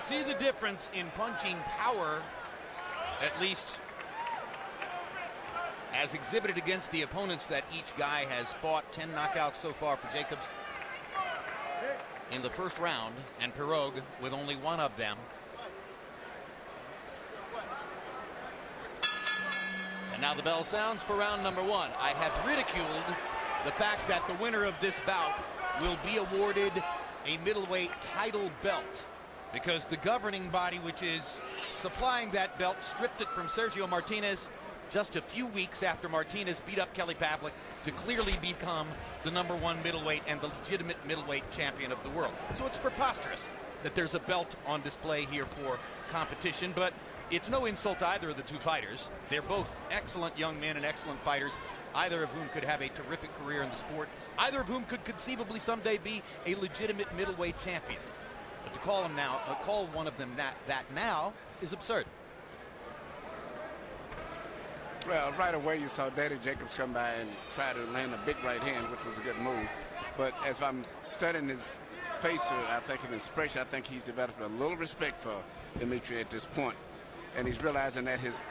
see the difference in punching power, at least as exhibited against the opponents that each guy has fought. 10 knockouts so far for Jacobs in the first round, and Pirog with only one of them. And now the bell sounds for round number 1. I have ridiculed the fact that the winner of this bout will be awarded a middleweight title belt, because the governing body, which is supplying that belt, stripped it from Sergio Martinez just a few weeks after Martinez beat up Kelly Pavlik to clearly become the #1 middleweight and the legitimate middleweight champion of the world. So it's preposterous that there's a belt on display here for competition, but it's no insult to either of the two fighters. They're both excellent young men and excellent fighters, either of whom could have a terrific career in the sport, either of whom could conceivably someday be a legitimate middleweight champion. But to call him now, call one of them that now is absurd. Well, right away you saw Danny Jacobs come by and try to land a big right hand, which was a good move. But as I'm studying his face, I think his expression, I think he's developed a little respect for Dimitri at this point. And he's realizing that his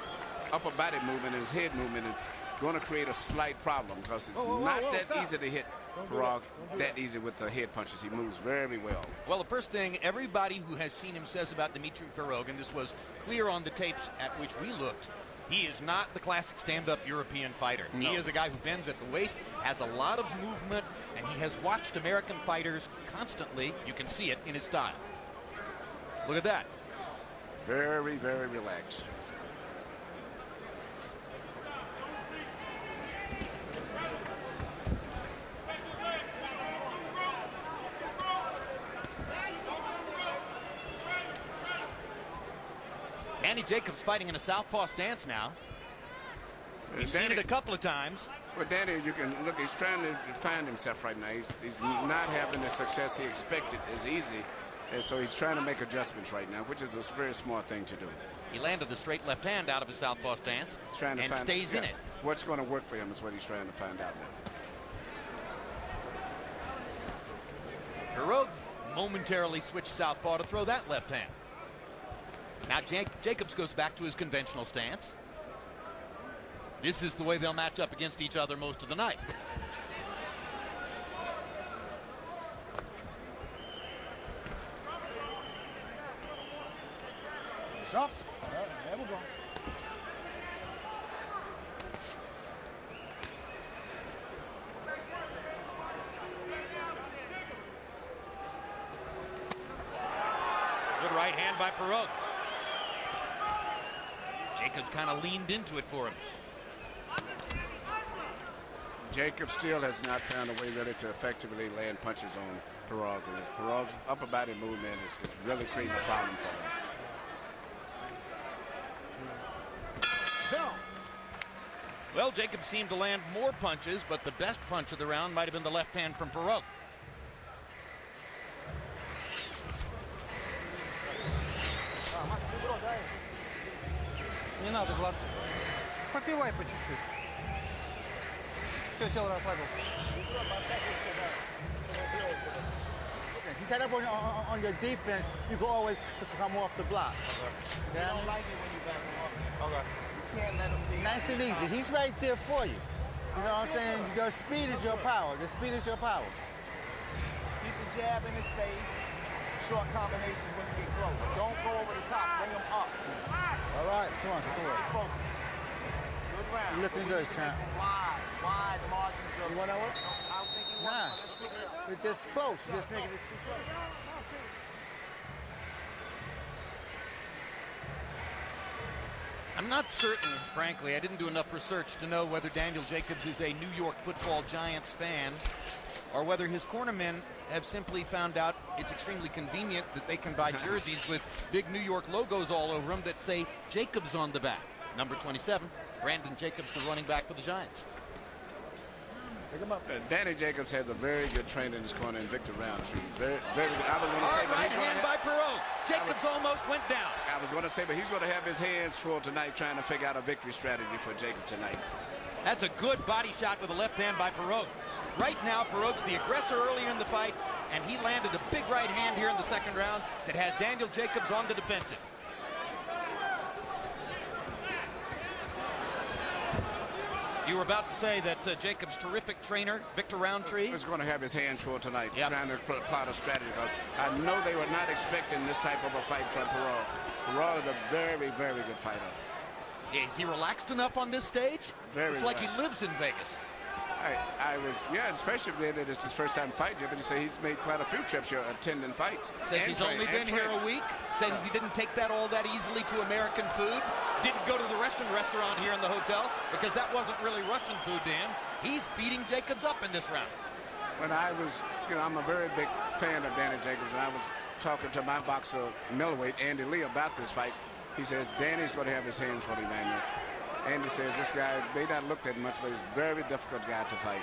upper body movement and his head movement is going to create a slight problem, because it's not that easy to hit Pirog that easy with the head punches. He moves very well. Well, the first thing everybody who has seen him says about Dimitri Pirog, and this was clear on the tapes at which we looked, he is not the classic stand-up European fighter. No. He is a guy who bends at the waist, has a lot of movement, and he has watched American fighters constantly. You can see it in his style. Look at that. Very, very relaxed. Danny Jacobs fighting in a southpaw stance now. We've seen it a couple of times. Well, Danny, you can look, he's trying to find himself right now. He's not having the success he expected as easy. And so he's trying to make adjustments right now, which is a very smart thing to do. He landed a straight left hand out of his southpaw stance and stays in it. What's going to work for him is what he's trying to find out. Pirog momentarily switched southpaw to throw that left hand. Now Jacobs goes back to his conventional stance. This is the way they'll match up against each other most of the night. Shots. There we go. Good right hand by Pirog. Jacobs kind of leaned into it for him. Jacob still has not found a way really to effectively land punches on Pirog. Pirog's upper body movement is really creating a problem for him. Well, Jacobs seemed to land more punches, but the best punch of the round might have been the left hand from Pirog. Не надо, Влад. Попивай по чуть-чуть. Все, сел, расслабился. You get up on your defense, you can always come off the block. They don't like it when you back them off. Okay. You can't let him leave. Nice and easy. He's right there for you. You know what I'm saying? Your speed is your power. The speed is your power. Keep the jab in his face. Short combinations when you get close. Don't go over the top. Bring him up. All right, come on, Focus. Good round. You're looking good, champ. Wide margins of. You want that one? I don't think you want Nah. it. Let's pick it up. It's just close. You just making it too close. I'm not certain, frankly. I didn't do enough research to know whether Daniel Jacobs is a New York Football Giants fan or whether his cornermen have simply found out it's extremely convenient that they can buy jerseys with big New York logos all over them that say Jacobs on the back. Number 27, Brandon Jacobs, the running back for the Giants. Pick him up. Danny Jacobs has a very good trainer in his corner in Victor Roundtree. Very, very good. I was going to say, right hand by Pirog. Jacobs almost went down. I was going to say, but he's going to have his hands full tonight trying to figure out a victory strategy for Jacobs tonight. That's a good body shot with a left hand by Pirog. Right now, Pirog's the aggressor earlier in the fight, and he landed a big right hand here in the second round that has Daniel Jacobs on the defensive. You were about to say that Jacobs' terrific trainer, Victor Roundtree, is going to have his hands full tonight, Yep. trying to plot a strategy, because I know they were not expecting this type of a fight from Perot. Perot is a very, very good fighter. Yeah, is he relaxed enough on this stage? Very It's like he relaxed. lives in Vegas. I was, yeah, especially that it's his first time fighting here, but he said he's made quite a few trips here attending fights. Says And he's train- only been and here train. a week. Says he didn't take that all that easily to American food. Didn't go to the Russian restaurant here in the hotel because that wasn't really Russian food to him. He's beating Jacobs up in this round. When I was, I'm a very big fan of Danny Jacobs, and I was talking to my boxer middleweight, Andy Lee, about this fight. He says Danny's going to have his hands full, Emmanuel. Andy says this guy may not look that much, but he's a very difficult guy to fight,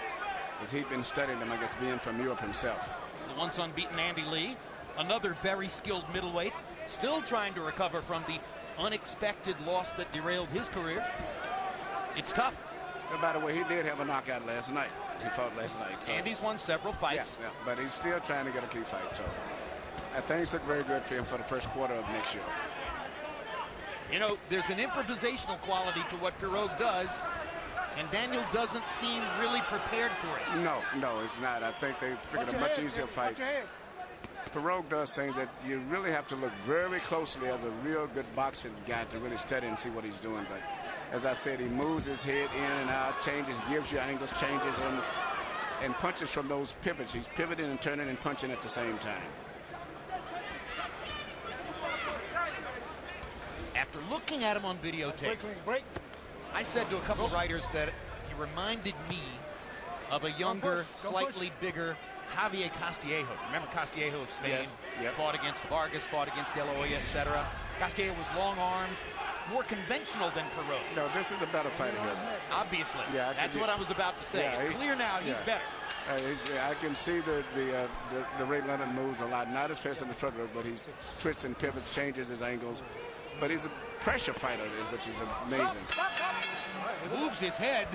because he'd been studying him, I guess, being from Europe himself. The once unbeaten Andy Lee, another very skilled middleweight, still trying to recover from the unexpected loss that derailed his career. It's tough. And by the way, he did have a knockout last night. He fought last night. So. Andy's won several fights. Yeah, but he's still trying to get a key fight. So things look very good for him for the first quarter of next year. You know, there's an improvisational quality to what Pirogue does, and Daniel doesn't seem really prepared for it. No, it's not. I think they figured a much easier fight. Pirogue does things that you really have to look very closely as a real good boxing guy to really study and see what he's doing. But as I said, he moves his head in and out, changes, gives you angles, changes, and punches from those pivots. He's pivoting and turning and punching at the same time. After looking at him on videotape, Break. I said to a couple of writers that he reminded me of a younger, Don't slightly push. bigger Javier Castillejo. Remember Castillejo of Spain? Yes. Yep. Fought against Vargas, fought against De La Hoya, etc. Castillejo was long-armed, more conventional than Pirogue. No, this is a better fighter here. Obviously. Yeah, That's what I was about to say. Yeah, It's clear now he's yeah. better. I can see the Ray Leonard moves a lot. Not as fast in the front row, but he twists and pivots, changes his angles. But he's a pressure fighter, which is amazing. Moves his head